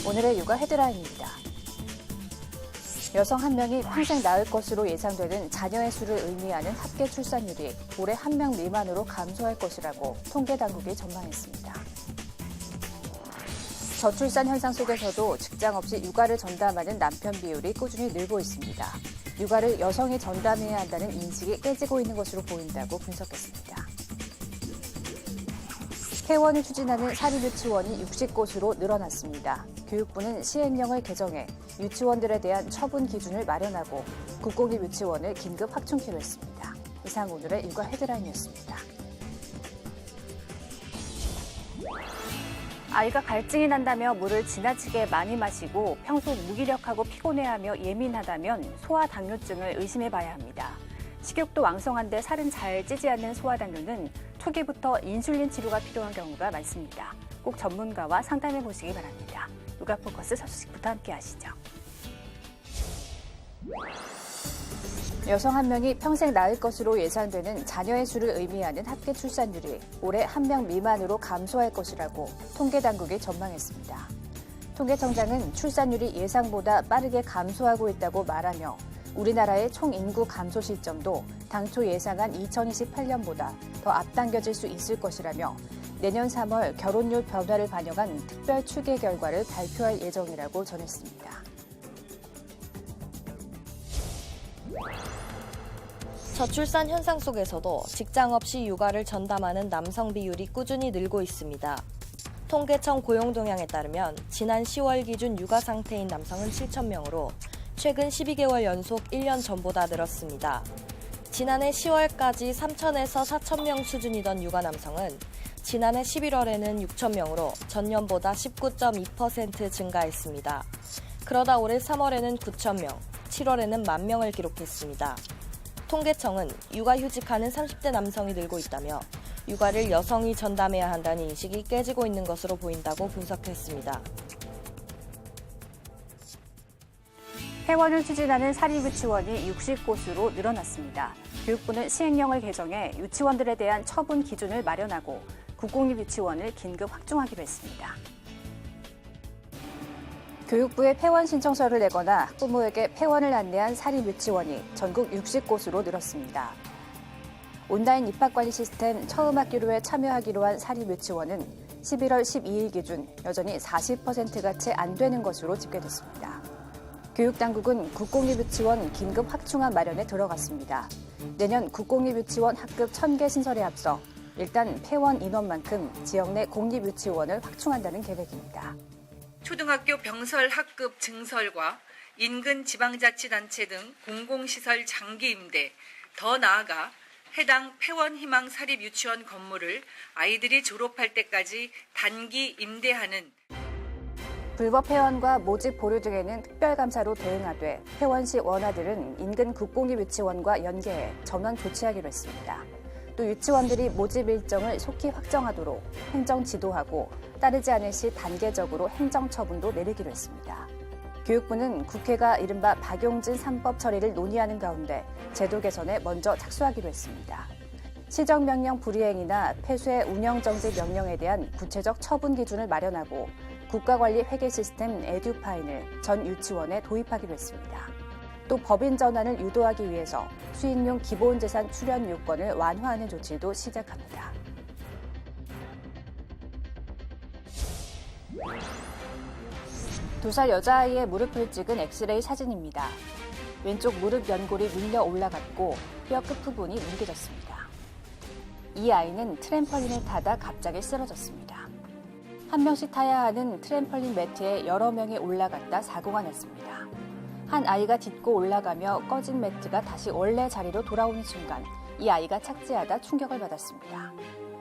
오늘의 육아 헤드라인입니다. 여성 한 명이 평생 낳을 것으로 예상되는 자녀의 수를 의미하는 합계 출산율이 올해 1명 미만으로 감소할 것이라고 통계당국이 전망했습니다. 저출산 현상 속에서도 직장 없이 육아를 전담하는 남편 비율이 꾸준히 늘고 있습니다. 육아를 여성이 전담해야 한다는 인식이 깨지고 있는 것으로 보인다고 분석했습니다. 폐원을 추진하는 사립유치원이 60곳으로 늘어났습니다. 교육부는 시행령을 개정해 유치원들에 대한 처분 기준을 마련하고 국공립 유치원을 긴급 확충키로 했습니다. 이상 오늘의 육아 헤드라인이었습니다. 아이가 갈증이 난다며 물을 지나치게 많이 마시고 평소 무기력하고 피곤해하며 예민하다면 소아당뇨증을 의심해봐야 합니다. 식욕도 왕성한데 살은 잘 찌지 않는 소아당뇨는 초기부터 인슐린 치료가 필요한 경우가 많습니다. 꼭 전문가와 상담해 보시기 바랍니다. 육아포커스 서수식부터 함께 하시죠. 여성 한 명이 평생 낳을 것으로 예상되는 자녀의 수를 의미하는 합계 출산율이 올해 1명 미만으로 감소할 것이라고 통계당국이 전망했습니다. 통계청장은 출산율이 예상보다 빠르게 감소하고 있다고 말하며 우리나라의 총 인구 감소 시점도 당초 예상한 2028년보다 더 앞당겨질 수 있을 것이라며 내년 3월 결혼율 변화를 반영한 특별 추계 결과를 발표할 예정이라고 전했습니다. 저출산 현상 속에서도 직장 없이 육아를 전담하는 남성 비율이 꾸준히 늘고 있습니다. 통계청 고용동향에 따르면 지난 10월 기준 육아 상태인 남성은 7,000명으로 최근 12개월 연속 1년 전보다 늘었습니다. 지난해 10월까지 3,000에서 4,000명 수준이던 육아 남성은 지난해 11월에는 6,000명으로 전년보다 19.2% 증가했습니다. 그러다 올해 3월에는 9,000명, 7월에는 10,000명을 기록했습니다. 통계청은 육아휴직하는 30대 남성이 늘고 있다며 육아를 여성이 전담해야 한다는 인식이 깨지고 있는 것으로 보인다고 분석했습니다. 폐원을 추진하는 사립유치원이 60곳으로 늘어났습니다. 교육부는 시행령을 개정해 유치원들에 대한 처분 기준을 마련하고 국공립 유치원을 긴급 확충하기로 했습니다. 교육부에 폐원 신청서를 내거나 학부모에게 폐원을 안내한 사립유치원이 전국 60곳으로 늘었습니다. 온라인 입학관리 시스템 처음 학기로에 참여하기로 한 사립유치원은 11월 12일 기준 여전히 40%가 채 안 되는 것으로 집계됐습니다. 교육당국은 국공립유치원 긴급 확충안 마련에 들어갔습니다. 내년 국공립유치원 학급 1,000개 신설에 앞서 일단 폐원 인원만큼 지역 내 공립유치원을 확충한다는 계획입니다. 초등학교 병설 학급 증설과 인근 지방자치단체 등 공공시설 장기 임대, 더 나아가 해당 폐원 희망 사립유치원 건물을 아이들이 졸업할 때까지 단기 임대하는 불법 폐원과 모집 보류 등에는 특별감사로 대응하되 폐원 시 원아들은 인근 국공립유치원과 연계해 전원 조치하기로 했습니다. 또 유치원들이 모집 일정을 속히 확정하도록 행정 지도하고 따르지 않을 시 단계적으로 행정처분도 내리기로 했습니다. 교육부는 국회가 이른바 박용진 3법 처리를 논의하는 가운데 제도 개선에 먼저 착수하기로 했습니다. 시정명령 불이행이나 폐쇄 운영정지 명령에 대한 구체적 처분 기준을 마련하고 국가관리 회계 시스템 에듀파인을 전 유치원에 도입하기로 했습니다. 또 법인 전환을 유도하기 위해서 수익용 기본재산 출연 요건을 완화하는 조치도 시작합니다. 두 살 여자아이의 무릎을 찍은 엑스레이 사진입니다. 왼쪽 무릎 연골이 밀려 올라갔고 뼈 끝부분이 뭉개졌습니다. 이 아이는 트램펄린을 타다 갑자기 쓰러졌습니다. 한 명씩 타야 하는 트램펄린 매트에 여러 명이 올라갔다 사고가 났습니다. 한 아이가 딛고 올라가며 꺼진 매트가 다시 원래 자리로 돌아오는 순간 이 아이가 착지하다 충격을 받았습니다.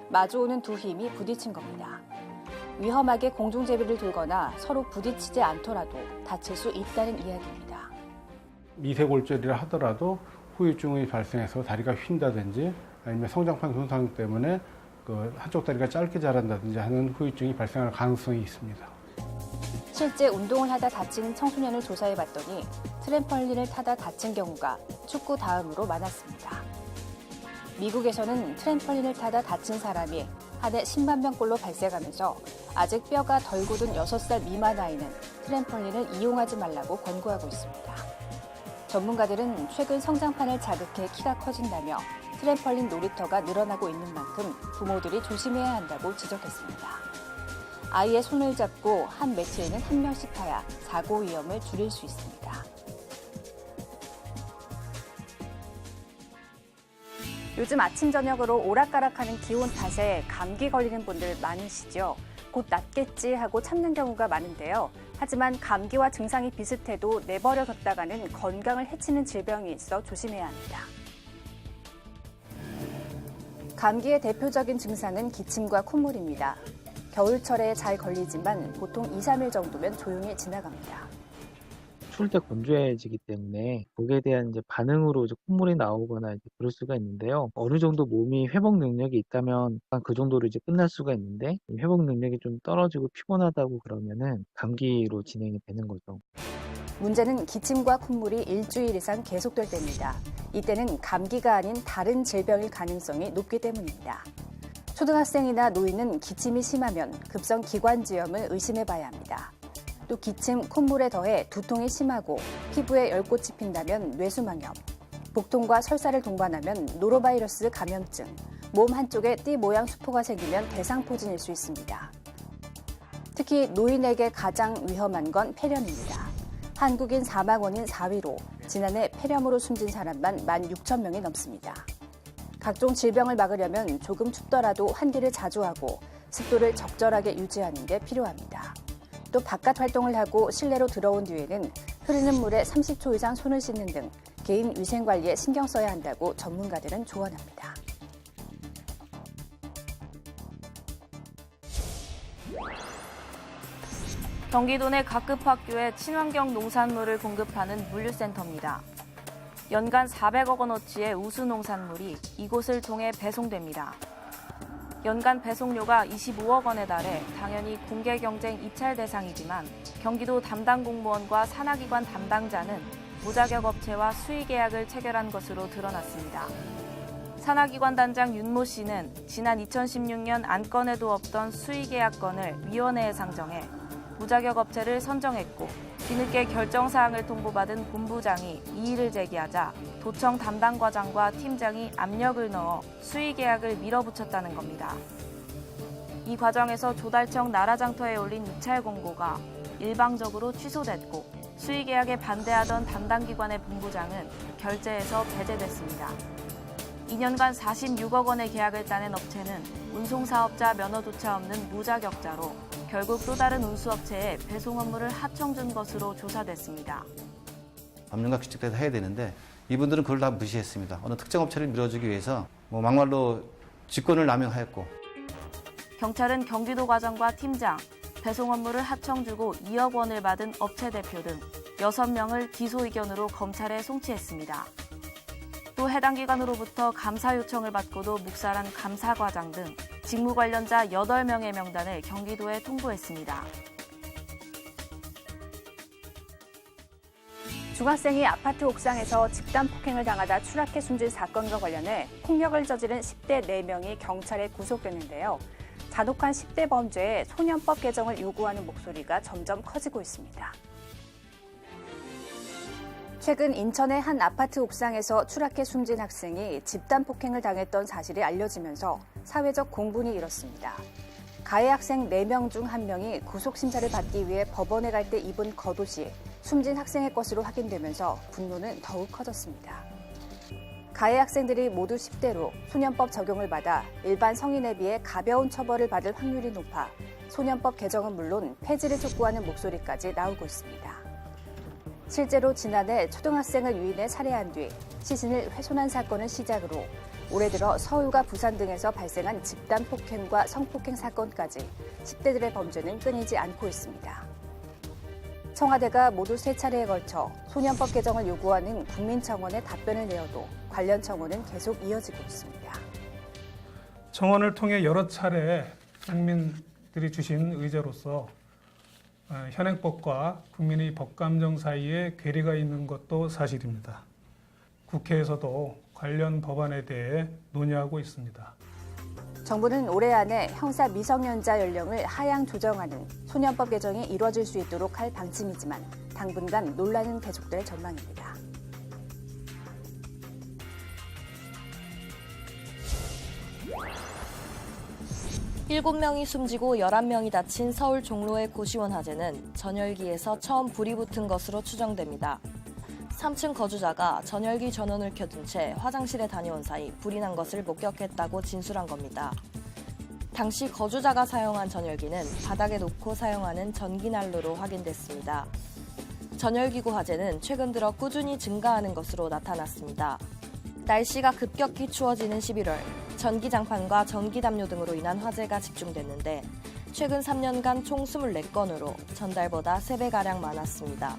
마주오는 두 힘이 부딪힌 겁니다. 위험하게 공중제비를 들거나 서로 부딪히지 않더라도 다칠 수 있다는 이야기입니다. 미세골절이라 하더라도 후유증이 발생해서 다리가 휜다든지 아니면 성장판 손상 때문에 한쪽 다리가 짧게 자란다든지 하는 후유증이 발생할 가능성이 있습니다. 실제 운동을 하다 다친 청소년을 조사해봤더니 트램펄린을 타다 다친 경우가 축구 다음으로 많았습니다. 미국에서는 트램펄린을 타다 다친 사람이 한 해 10만 명꼴로 발생하면서 아직 뼈가 덜 굳은 6살 미만 아이는 트램펄린을 이용하지 말라고 권고하고 있습니다. 전문가들은 최근 성장판을 자극해 키가 커진다며 트램펄린 놀이터가 늘어나고 있는 만큼 부모들이 조심해야 한다고 지적했습니다. 아이의 손을 잡고 한 매트에는 한 명씩 타야 사고 위험을 줄일 수 있습니다. 요즘 아침 저녁으로 오락가락하는 기온 탓에 감기 걸리는 분들 많으시죠? 곧 낫겠지 하고 참는 경우가 많은데요. 하지만 감기와 증상이 비슷해도 내버려 뒀다가는 건강을 해치는 질병이 있어 조심해야 합니다. 감기의 대표적인 증상은 기침과 콧물입니다. 겨울철에 잘 걸리지만 보통 2, 3일 정도면 조용히 지나갑니다. 추울 때 건조해지기 때문에 거기에 대한 이제 반응으로 이제 콧물이 나오거나 이제 그럴 수가 있는데요. 어느 정도 몸이 회복 능력이 있다면 그 정도로 이제 끝날 수가 있는데 회복 능력이 좀 떨어지고 피곤하다고 그러면은 감기로 진행이 되는 거죠. 문제는 기침과 콧물이 일주일 이상 계속될 때입니다. 이때는 감기가 아닌 다른 질병일 가능성이 높기 때문입니다. 초등학생이나 노인은 기침이 심하면 급성 기관지염을 의심해 봐야 합니다. 또 기침, 콧물에 더해 두통이 심하고 피부에 열꽃이 핀다면 뇌수막염, 복통과 설사를 동반하면 노로바이러스 감염증, 몸 한쪽에 띠 모양 수포가 생기면 대상포진일 수 있습니다. 특히 노인에게 가장 위험한 건 폐렴입니다. 한국인 사망 원인 4위로 지난해 폐렴으로 숨진 사람만 16,000명이 넘습니다. 각종 질병을 막으려면 조금 춥더라도 환기를 자주 하고 습도를 적절하게 유지하는 게 필요합니다. 또 바깥 활동을 하고 실내로 들어온 뒤에는 흐르는 물에 30초 이상 손을 씻는 등 개인 위생 관리에 신경 써야 한다고 전문가들은 조언합니다. 경기도 내 각급 학교에 친환경 농산물을 공급하는 물류센터입니다. 연간 400억 원어치의 우수 농산물이 이곳을 통해 배송됩니다. 연간 배송료가 25억 원에 달해 당연히 공개 경쟁 입찰 대상이지만 경기도 담당 공무원과 산하기관 담당자는 무자격 업체와 수의 계약을 체결한 것으로 드러났습니다. 산하기관 단장 윤모 씨는 지난 2016년 안건에도 없던 수의 계약건을 위원회에 상정해 무자격 업체를 선정했고 뒤늦게 결정사항을 통보받은 본부장이 이의를 제기하자 도청 담당 과장과 팀장이 압력을 넣어 수의 계약을 밀어붙였다는 겁니다. 이 과정에서 조달청 나라장터에 올린 입찰 공고가 일방적으로 취소됐고 수의 계약에 반대하던 담당기관의 본부장은 결재에서 배제됐습니다. 2년간 46억 원의 계약을 따낸 업체는 운송사업자 면허조차 없는 무자격자로 결국 또 다른 운수업체에 배송 업무를 하청준 것으로 조사됐습니다. 법령과 규칙대로 해야 되는데 이분들은 그걸 다 무시했습니다. 어느 특정 업체를 밀어주기 위해서 막말로 직권을 남용하였고. 경찰은 경기도 과장과 팀장, 배송 업무를 하청주고 2억 원을 받은 업체 대표 등 6명을 기소 의견으로 검찰에 송치했습니다. 또 해당 기관으로부터 감사 요청을 받고도 묵살한 감사과장 등 직무 관련자 8명의 명단을 경기도에 통보했습니다. 중학생이 아파트 옥상에서 집단 폭행을 당하다 추락해 숨진 사건과 관련해 폭력을 저지른 10대 4명이 경찰에 구속됐는데요. 잔혹한 10대 범죄에 소년법 개정을 요구하는 목소리가 점점 커지고 있습니다. 최근 인천의 한 아파트 옥상에서 추락해 숨진 학생이 집단 폭행을 당했던 사실이 알려지면서 사회적 공분이 일었습니다. 가해 학생 4명 중 1명이 구속심사를 받기 위해 법원에 갈 때 입은 겉옷이 숨진 학생의 것으로 확인되면서 분노는 더욱 커졌습니다. 가해 학생들이 모두 10대로 소년법 적용을 받아 일반 성인에 비해 가벼운 처벌을 받을 확률이 높아 소년법 개정은 물론 폐지를 촉구하는 목소리까지 나오고 있습니다. 실제로 지난해 초등학생을 유인해 살해한 뒤 시신을 훼손한 사건을 시작으로 올해 들어 서울과 부산 등에서 발생한 집단 폭행과 성폭행 사건까지 10대들의 범죄는 끊이지 않고 있습니다. 청와대가 모두 3차례에 걸쳐 소년법 개정을 요구하는 국민청원에 답변을 내어도 관련 청원은 계속 이어지고 있습니다. 청원을 통해 여러 차례 국민들이 주신 의제로서 현행법과 국민의 법감정 사이에 괴리가 있는 것도 사실입니다. 국회에서도 관련 법안에 대해 논의하고 있습니다. 정부는 올해 안에 형사 미성년자 연령을 하향 조정하는 소년법 개정이 이뤄질 수 있도록 할 방침이지만 당분간 논란은 계속될 전망입니다. 일곱 명이 숨지고 11명이 다친 서울 종로의 고시원 화재는 전열기에서 처음 불이 붙은 것으로 추정됩니다. 3층 거주자가 전열기 전원을 켜둔 채 화장실에 다녀온 사이 불이 난 것을 목격했다고 진술한 겁니다. 당시 거주자가 사용한 전열기는 바닥에 놓고 사용하는 전기난로로 확인됐습니다. 전열기구 화재는 최근 들어 꾸준히 증가하는 것으로 나타났습니다. 날씨가 급격히 추워지는 11월, 전기장판과 전기담요 등으로 인한 화재가 집중됐는데 최근 3년간 총 24건으로 전달보다 3배가량 많았습니다.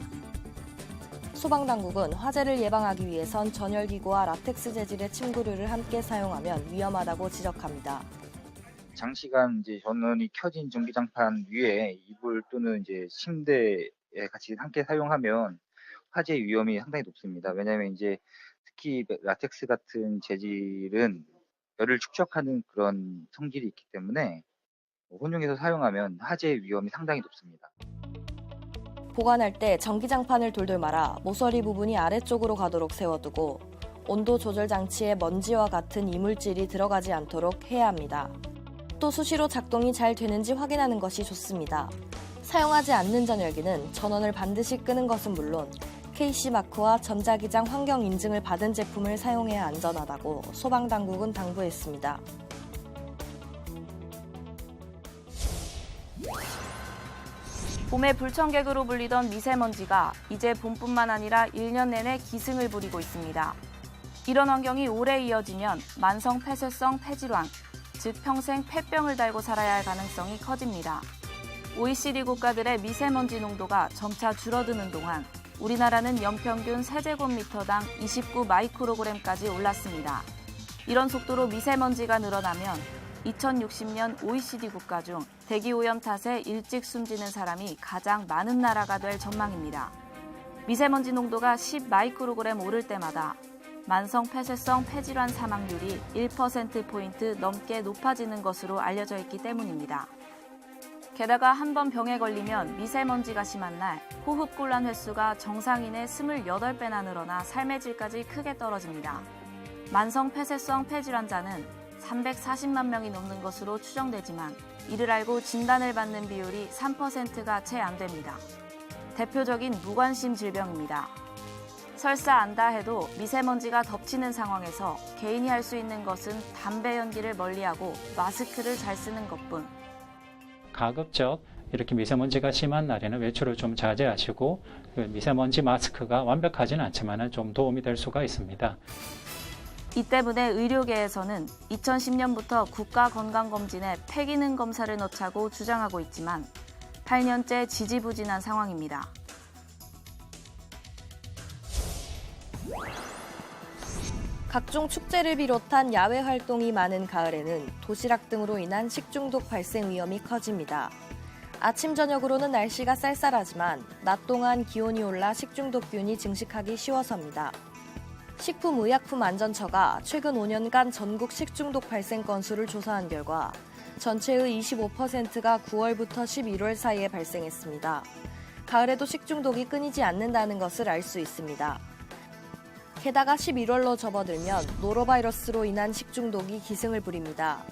소방당국은 화재를 예방하기 위해선 전열기구와 라텍스 재질의 침구류를 함께 사용하면 위험하다고 지적합니다. 장시간 이제 전원이 켜진 전기장판 위에 이불 또는 이제 침대에 같이 함께 사용하면 화재 위험이 상당히 높습니다. 왜냐하면 이제 특히 라텍스 같은 재질은 열을 축적하는 그런 성질이 있기 때문에 혼용해서 사용하면 화재 위험이 상당히 높습니다. 보관할 때 전기장판을 돌돌 말아 모서리 부분이 아래쪽으로 가도록 세워두고 온도 조절 장치에 먼지와 같은 이물질이 들어가지 않도록 해야 합니다. 또 수시로 작동이 잘 되는지 확인하는 것이 좋습니다. 사용하지 않는 전열기는 전원을 반드시 끄는 것은 물론 KC마크와 전자기장 환경 인증을 받은 제품을 사용해야 안전하다고 소방당국은 당부했습니다. 봄의 불청객으로 불리던 미세먼지가 이제 봄뿐만 아니라 1년 내내 기승을 부리고 있습니다. 이런 환경이 오래 이어지면 만성 폐쇄성 폐질환, 즉 평생 폐병을 달고 살아야 할 가능성이 커집니다. OECD 국가들의 미세먼지 농도가 점차 줄어드는 동안 우리나라는 연평균 세제곱미터당 29 마이크로그램까지 올랐습니다. 이런 속도로 미세먼지가 늘어나면 2060년 OECD 국가 중 대기오염 탓에 일찍 숨지는 사람이 가장 많은 나라가 될 전망입니다. 미세먼지 농도가 10 마이크로그램 오를 때마다 만성 폐쇄성 폐질환 사망률이 1%포인트 넘게 높아지는 것으로 알려져 있기 때문입니다. 게다가 한 번 병에 걸리면 미세먼지가 심한 날 호흡곤란 횟수가 정상인의 28배나 늘어나 삶의 질까지 크게 떨어집니다. 만성 폐쇄성 폐질환자는 340만 명이 넘는 것으로 추정되지만 이를 알고 진단을 받는 비율이 3%가 채 안 됩니다. 대표적인 무관심 질병입니다. 설사 안다 해도 미세먼지가 덮치는 상황에서 개인이 할 수 있는 것은 담배 연기를 멀리하고 마스크를 잘 쓰는 것뿐. 가급적 이렇게 미세먼지가 심한 날에는 외출을 좀 자제하시고 미세먼지 마스크가 완벽하지는 않지만 좀 도움이 될 수가 있습니다. 이 때문에 의료계에서는 2010년부터 국가건강검진에 폐기능 검사를 넣자고 주장하고 있지만 8년째 지지부진한 상황입니다. 각종 축제를 비롯한 야외 활동이 많은 가을에는 도시락 등으로 인한 식중독 발생 위험이 커집니다. 아침 저녁으로는 날씨가 쌀쌀하지만 낮 동안 기온이 올라 식중독균이 증식하기 쉬워서입니다. 식품의약품안전처가 최근 5년간 전국 식중독 발생 건수를 조사한 결과 전체의 25%가 9월부터 11월 사이에 발생했습니다. 가을에도 식중독이 끊이지 않는다는 것을 알 수 있습니다. 게다가 11월로 접어들면 노로바이러스로 인한 식중독이 기승을 부립니다.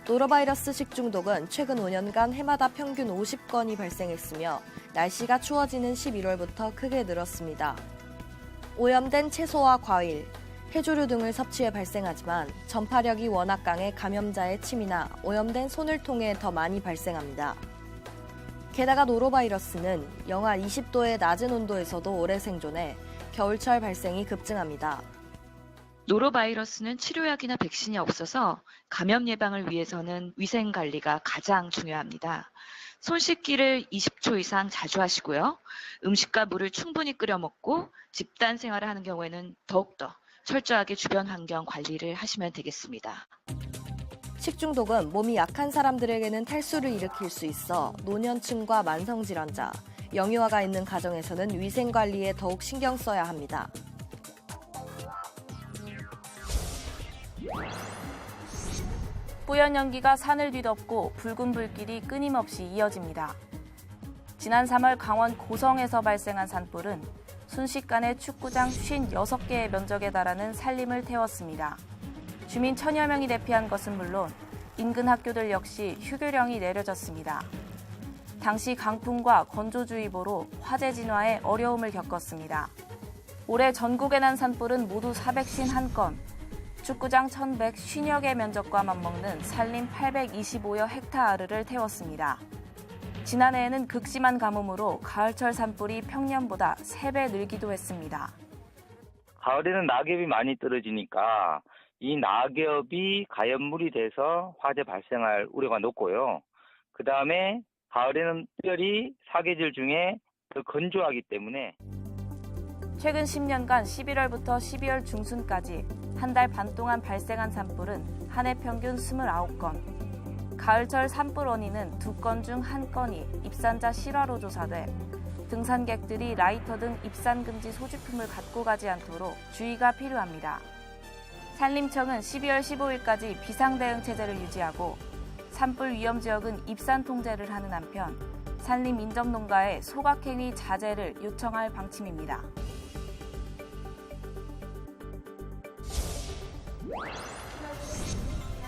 노로바이러스 식중독은 최근 5년간 해마다 평균 50건이 발생했으며 날씨가 추워지는 11월부터 크게 늘었습니다. 오염된 채소와 과일, 해조류 등을 섭취해 발생하지만 전파력이 워낙 강해 감염자의 침이나 오염된 손을 통해 더 많이 발생합니다. 게다가 노로바이러스는 영하 20도의 낮은 온도에서도 오래 생존해 겨울철 발생이 급증합니다. 노로바이러스는 치료약이나 백신이 없어서 감염 예방을 위해서는 위생 관리가 가장 중요합니다. 손 씻기를 20초 이상 자주 하시고요. 음식과 물을 충분히 끓여 먹고 집단 생활을 하는 경우에는 더욱더 철저하게 주변 환경 관리를 하시면 되겠습니다. 식중독은 몸이 약한 사람들에게는 탈수를 일으킬 수 있어 노년층과 만성질환자, 영유아가 있는 가정에서는 위생 관리에 더욱 신경 써야 합니다. 뿌연 연기가 산을 뒤덮고 붉은 불길이 끊임없이 이어집니다. 지난 3월 강원 고성에서 발생한 산불은 순식간에 축구장 56개의 면적에 달하는 산림을 태웠습니다. 주민 1000여 명이 대피한 것은 물론 인근 학교들 역시 휴교령이 내려졌습니다. 당시 강풍과 건조주의보로 화재 진화에 어려움을 겪었습니다. 올해 전국에 난 산불은 모두 451건, 축구장 1150여 개 면적과 맞먹는 산림 825여 헥타르를 태웠습니다. 지난해에는 극심한 가뭄으로 가을철 산불이 평년보다 3배 늘기도 했습니다. 가을에는 낙엽이 많이 떨어지니까 이 낙엽이 가연물이 돼서 화재 발생할 우려가 높고요. 그 다음에 가을에는 특별히 사계절 중에 더 건조하기 때문에 최근 10년간 11월부터 12월 중순까지 한 달 반 동안 발생한 산불은 한 해 평균 29건. 가을철 산불 원인은 2건 중 1건이 입산자 실화로 조사돼 등산객들이 라이터 등 입산 금지 소지품을 갖고 가지 않도록 주의가 필요합니다. 산림청은 12월 15일까지 비상대응 체제를 유지하고 산불 위험 지역은 입산 통제를 하는 한편 산림 인접농가에 소각행위 자제를 요청할 방침입니다.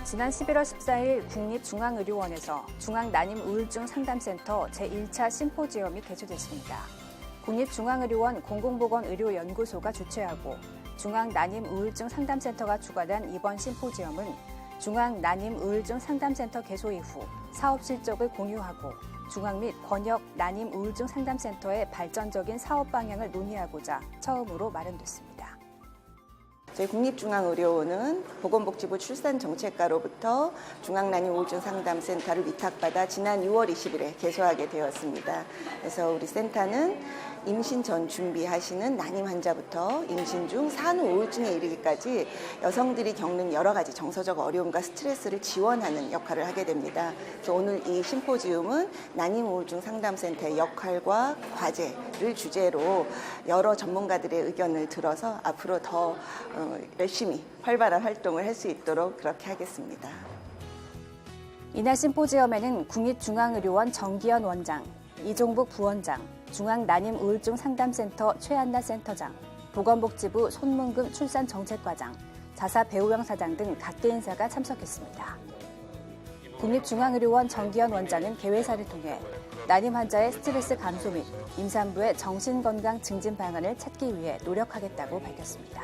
지난 11월 14일 국립중앙의료원에서 중앙난임우울증상담센터 제1차 심포지엄이 개최됐습니다. 국립중앙의료원 공공보건의료연구소가 주최하고 중앙난임우울증상담센터가 주관한 이번 심포지엄은 중앙난임우울증상담센터 개소 이후 사업 실적을 공유하고 중앙 및 권역 난임우울증상담센터의 발전적인 사업 방향을 논의하고자 처음으로 마련됐습니다. 저희 국립중앙의료원은 보건복지부 출산정책과로부터 중앙난임우울증상담센터를 위탁받아 지난 6월 20일에 개소하게 되었습니다. 그래서 우리 센터는 임신 전 준비하시는 난임 환자부터 임신 중 산후 우울증에 이르기까지 여성들이 겪는 여러 가지 정서적 어려움과 스트레스를 지원하는 역할을 하게 됩니다. 그래서 오늘 이 심포지움은 난임우울증 상담센터의 역할과 과제를 주제로 여러 전문가들의 의견을 들어서 앞으로 더 열심히 활발한 활동을 할 수 있도록 그렇게 하겠습니다. 이날 심포지엄에는 국립중앙의료원 정기현 원장, 이종북 부원장, 중앙난임우울증상담센터 최한나 센터장, 보건복지부 손문금 출산정책과장, 자사 배우영 사장 등 각계 인사가 참석했습니다. 국립중앙의료원 정기현 원장은 개회사를 통해 난임 환자의 스트레스 감소 및 임산부의 정신건강 증진 방안을 찾기 위해 노력하겠다고 밝혔습니다.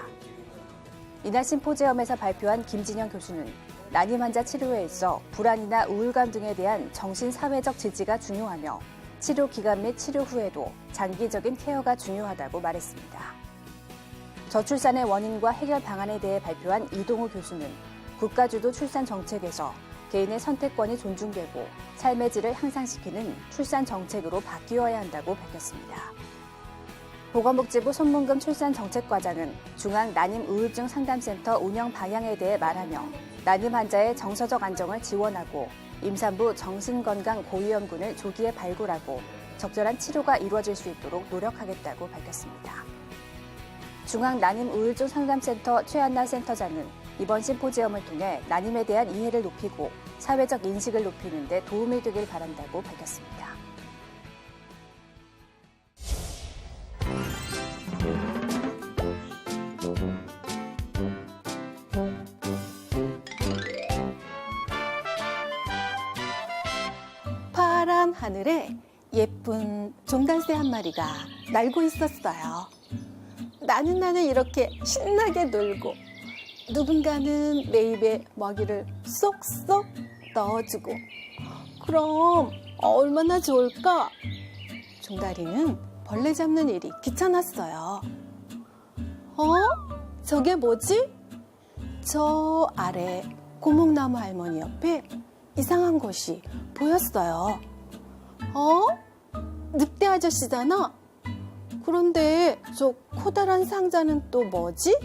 이날 심포지엄에서 발표한 김진영 교수는 난임 환자 치료에 있어 불안이나 우울감 등에 대한 정신사회적 지지가 중요하며 치료 기간 및 치료 후에도 장기적인 케어가 중요하다고 말했습니다. 저출산의 원인과 해결 방안에 대해 발표한 이동우 교수는 국가주도 출산 정책에서 개인의 선택권이 존중되고 삶의 질을 향상시키는 출산 정책으로 바뀌어야 한다고 밝혔습니다. 보건복지부 손문금 출산정책과장은 중앙난임우울증상담센터 운영 방향에 대해 말하며 난임 환자의 정서적 안정을 지원하고 임산부 정신건강 고위험군을 조기에 발굴하고 적절한 치료가 이루어질 수 있도록 노력하겠다고 밝혔습니다. 중앙난임우울증상담센터 최한나 센터장은 이번 심포지엄을 통해 난임에 대한 이해를 높이고 사회적 인식을 높이는 데 도움이 되길 바란다고 밝혔습니다. 파란 하늘에 예쁜 종단새 한 마리가 날고 있었어요. 나는 이렇게 신나게 놀고 누군가는 내 입에 먹이를 쏙쏙 넣어주고 그럼 얼마나 좋을까? 종다리는 벌레 잡는 일이 귀찮았어요. 저게 뭐지? 저 아래 고목나무 할머니 옆에 이상한 것이 보였어요. 늑대 아저씨잖아? 그런데 저 커다란 상자는 또 뭐지?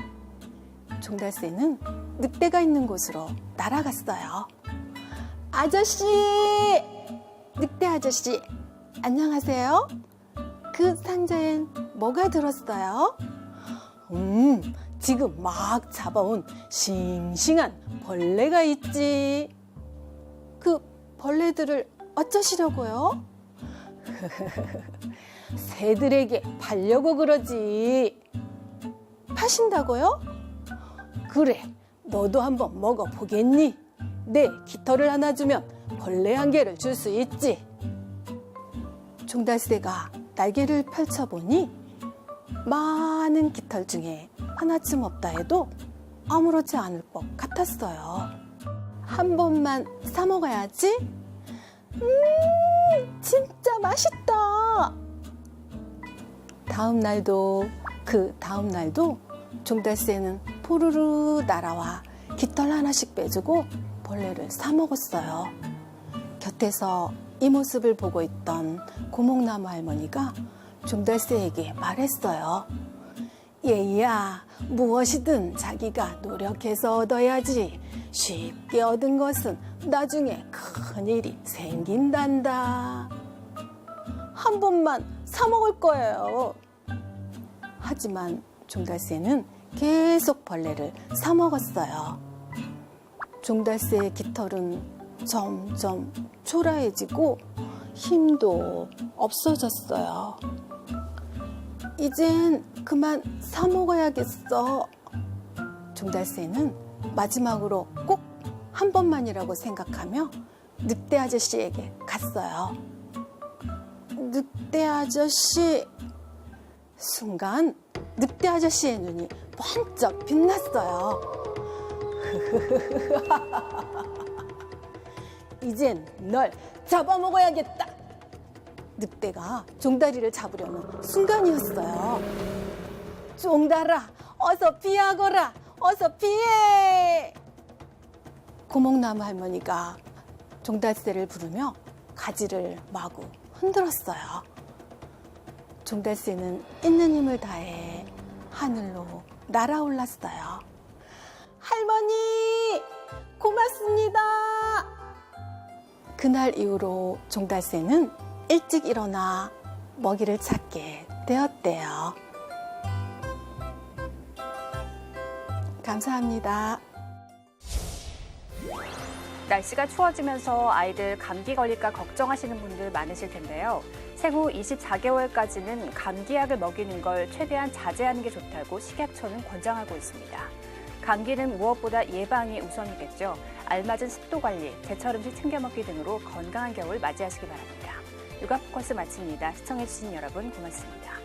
종달새는 늑대가 있는 곳으로 날아갔어요. 아저씨! 늑대 아저씨, 안녕하세요. 그 상자엔 뭐가 들었어요? 지금 막 잡아온 싱싱한 벌레가 있지. 벌레들을 어쩌시려고요? 새들에게 팔려고 그러지. 파신다고요? 그래, 너도 한번 먹어보겠니? 내 깃털을 하나 주면 벌레 한 개를 줄 수 있지. 종달새가 날개를 펼쳐보니 많은 깃털 중에 하나쯤 없다 해도 아무렇지 않을 것 같았어요. 한 번만 사 먹어야지. 진짜 맛있다. 다음 날도 그 다음 날도 종달새는 포르르 날아와 깃털 하나씩 빼주고 벌레를 사 먹었어요. 곁에서 이 모습을 보고 있던 고목나무 할머니가 종달새에게 말했어요. 얘야, 무엇이든 자기가 노력해서 얻어야지. 쉽게 얻은 것은 나중에 큰일이 생긴단다. 한 번만 사 먹을 거예요. 하지만 종달새는 계속 벌레를 사 먹었어요. 종달새의 깃털은 점점 초라해지고 힘도 없어졌어요. 이젠 그만 사 먹어야겠어. 종달새는 마지막으로 꼭 한 번만이라고 생각하며 늑대 아저씨에게 갔어요. 늑대 아저씨. 순간 늑대 아저씨의 눈이 번쩍 빛났어요. 이젠 널 잡아먹어야겠다. 늑대가 종다리를 잡으려는 순간이었어요. 종달아, 어서 피하거라. 어서 피해. 고목나무 할머니가 종달새를 부르며 가지를 마구 흔들었어요. 종달새는 있는 힘을 다해 하늘로 날아올랐어요. 할머니, 고맙습니다. 그날 이후로 종달새는 일찍 일어나 먹이를 찾게 되었대요. 감사합니다. 날씨가 추워지면서 아이들 감기 걸릴까 걱정하시는 분들 많으실 텐데요. 생후 24개월까지는 감기약을 먹이는 걸 최대한 자제하는 게 좋다고 식약처는 권장하고 있습니다. 감기는 무엇보다 예방이 우선이겠죠. 알맞은 습도 관리, 제철 음식 챙겨 먹기 등으로 건강한 겨울 맞이하시기 바랍니다. 육아포커스 마칩니다. 시청해주신 여러분 고맙습니다.